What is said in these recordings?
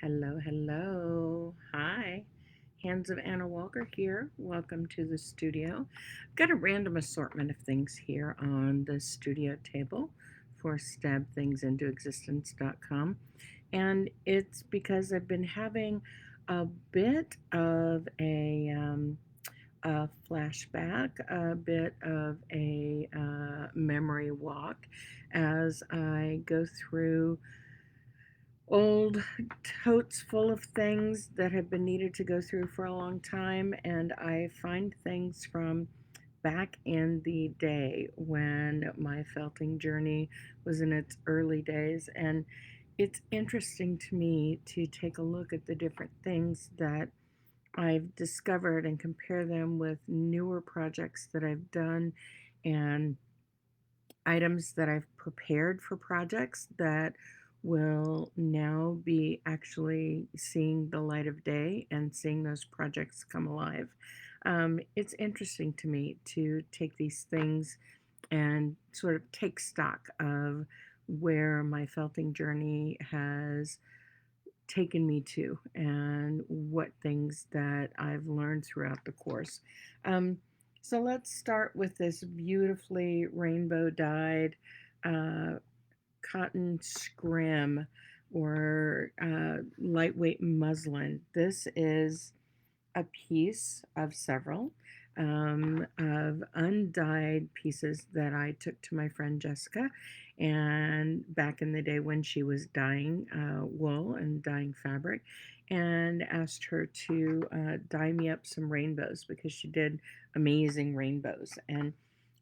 Hello, hello. Hi. Hands of Anna Walker here. Welcome to the studio. I've got a random assortment of things here on the studio table for stabthingsintoexistence.com. And it's because I've been having a bit of a flashback, a bit of a memory walk as I go through old totes full of things that have been needed to go through for a long time, and I find things from back in the day when my felting journey was in its early days. And it's interesting to me to take a look at the different things that I've discovered and compare them with newer projects that I've done and items that I've prepared for projects that will now be actually seeing the light of day and seeing those projects come alive. It's interesting to me to take these things and sort of take stock of where my felting journey has taken me to and what things that I've learned throughout the course. Um, so let's start with this beautifully rainbow dyed uh, cotton scrim or lightweight muslin. This is a piece of several of undyed pieces that I took to my friend Jessica, and back in the day when she was dyeing wool and dyeing fabric, and asked her to dye me up some rainbows because she did amazing rainbows. And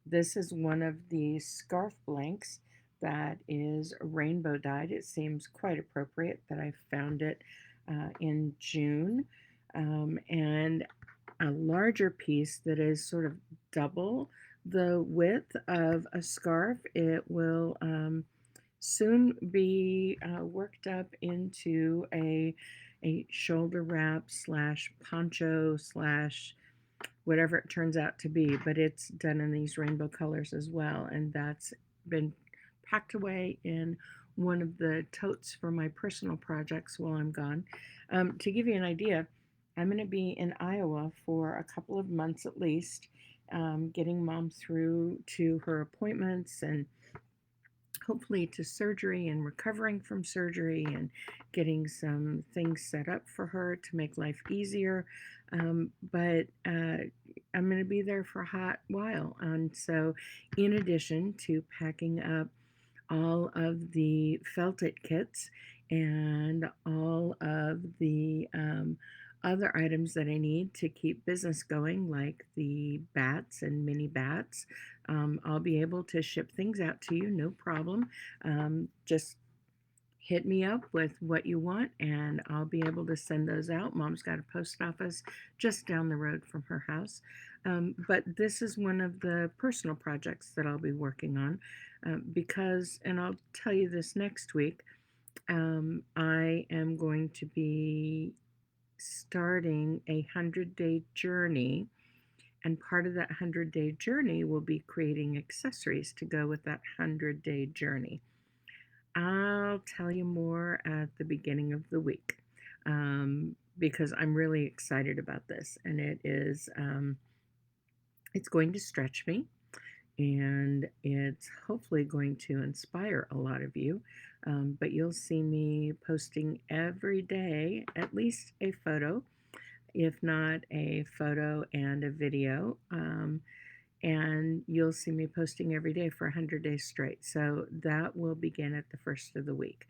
this is one of the scarf blanks that is rainbow dyed. It seems quite appropriate that I found it in June. And a larger piece that is sort of double the width of a scarf. It will soon be worked up into a shoulder wrap slash poncho slash whatever it turns out to be, but it's done in these rainbow colors as well, and that's been packed away in one of the totes for my personal projects while I'm gone. To give you an idea, I'm going to be in Iowa for a couple of months at least, getting mom through to her appointments and hopefully to surgery and recovering from surgery and getting some things set up for her to make life easier. But I'm going to be there for a hot while. And so, in addition to packing up all of the felt it kits and all of the other items that I need to keep business going, like the bats and mini bats. I'll be able to ship things out to you, no problem. Just hit me up with what you want and I'll be able to send those out. Mom's got a post office just down the road from her house. But this is one of the personal projects that I'll be working on because, and I'll tell you this next week, I am going to be starting a 100-day journey. And part of that 100-day journey will be creating accessories to go with that 100-day journey. I'll tell you more at the beginning of the week because I'm really excited about this, and it's going to stretch me, and it's hopefully going to inspire a lot of you. But you'll see me posting every day at least a photo, if not a photo and a video. And you'll see me posting every day for 100 days straight. So that will begin at the first of the week.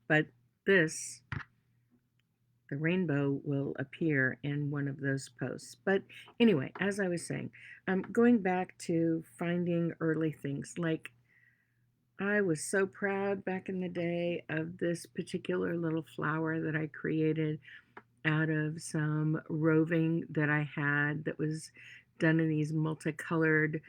But this, the rainbow will appear in one of those posts. But anyway, as I was saying, going back to finding early things, like I was so proud back in the day of this particular little flower that I created out of some roving that I had that was done in these multicolored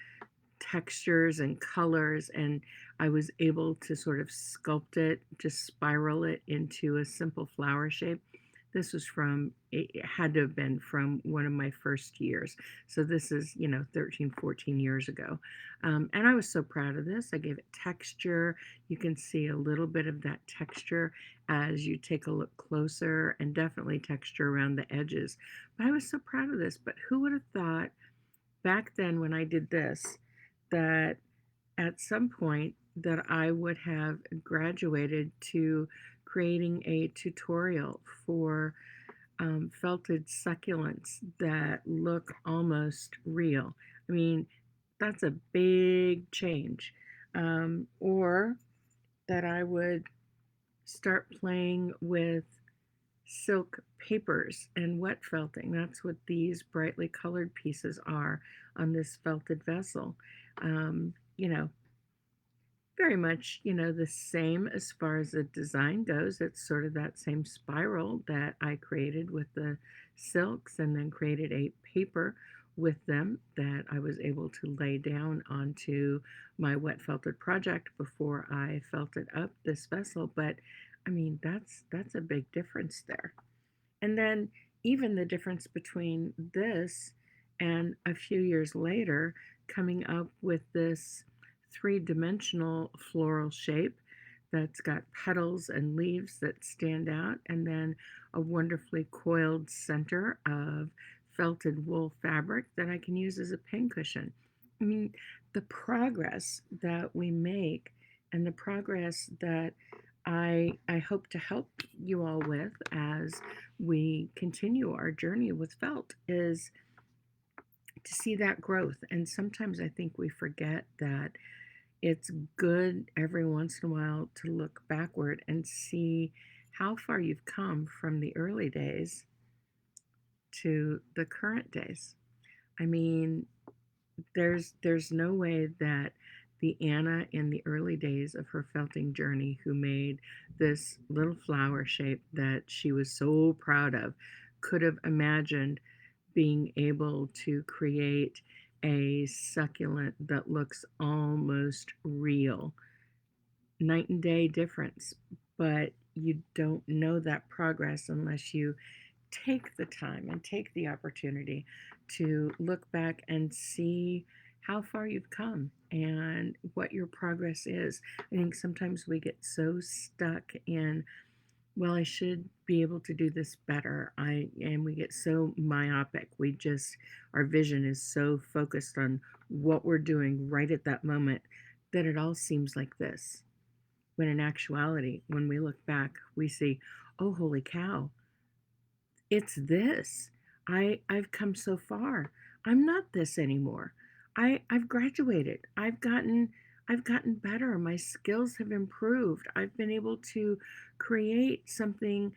textures and colors, and I was able to sort of sculpt it, just spiral it into a simple flower shape. This was from, it had to have been from one of my first years. So this is, 13, 14 years ago. And I was so proud of this. I gave it texture. You can see a little bit of that texture as you take a look closer, and definitely texture around the edges. But I was so proud of this. But who would have thought back then when I did this that at some point that I would have graduated to creating a tutorial for felted succulents that look almost real. I mean, that's a big change. Or that I would start playing with silk papers and wet felting. That's what these brightly colored pieces are on this felted vessel. You know, very much, the same as far as the design goes. It's sort of that same spiral that I created with the silks, and then created a paper with them that I was able to lay down onto my wet felted project before I felted up this vessel. But I mean, that's a big difference there. And then even the difference between this and a few years later coming up with this three-dimensional floral shape that's got petals and leaves that stand out, and then a wonderfully coiled center of felted wool fabric that I can use as a pincushion. I mean, the progress that we make, and the progress that I hope to help you all with as we continue our journey with felt, is to see that growth. And sometimes I think we forget that it's good every once in a while to look backward and see how far you've come from the early days to the current days. I mean, there's no way that the Anna in the early days of her felting journey, who made this little flower shape that she was so proud of, could have imagined being able to create a succulent that looks almost real. Night and day difference, but you don't know that progress unless you take the time and take the opportunity to look back and see how far you've come and what your progress is. I think sometimes we get so stuck in, well, I should be able to do this better. And we get so myopic. Our vision is so focused on what we're doing right at that moment that it all seems like this. When in actuality, when we look back, we see, oh, holy cow, it's this. I've come so far. I'm not this anymore. I've graduated. I've gotten better. My skills have improved. I've been able to create something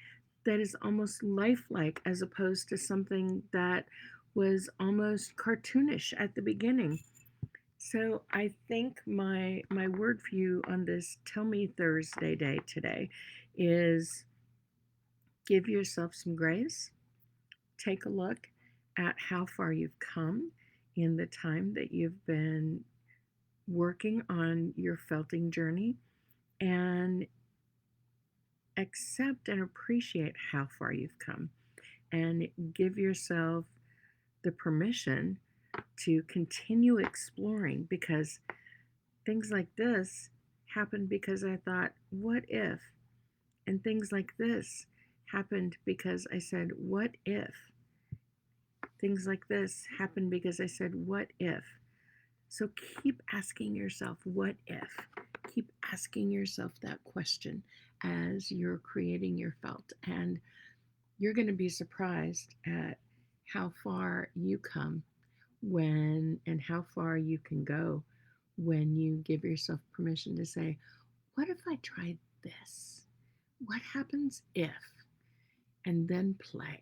that is almost lifelike, as opposed to something that was almost cartoonish at the beginning. So I think my word for you on this Tell Me Thursday day today is give yourself some grace. Take a look at how far you've come in the time that you've been working on your felting journey, and accept and appreciate how far you've come, and give yourself the permission to continue exploring, because things like this happened because I thought, what if? And things like this happened because I said, what if? Things like this happened because I said, what if? So keep asking yourself, what if? Keep asking yourself that question as you're creating your felt. And you're going to be surprised at how far you come and how far you can go when you give yourself permission to say, what if I tried this? What happens if? And then play.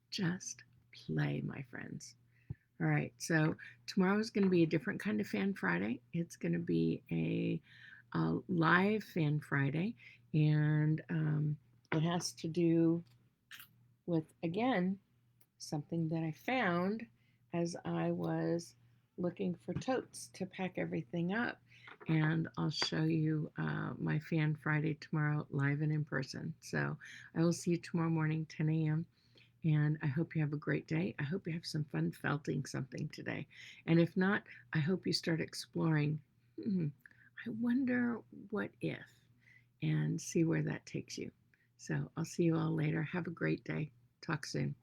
Just play, my friends. All right, so tomorrow is going to be a different kind of Fan Friday. It's going to be a live Fan Friday, and it has to do with, again, something that I found as I was looking for totes to pack everything up. And I'll show you my Fan Friday tomorrow live and in person. So I will see you tomorrow morning, 10 a.m. And I hope you have a great day. I hope you have some fun felting something today. And if not, I hope you start exploring. I wonder what if, and see where that takes you. So I'll see you all later. Have a great day. Talk soon.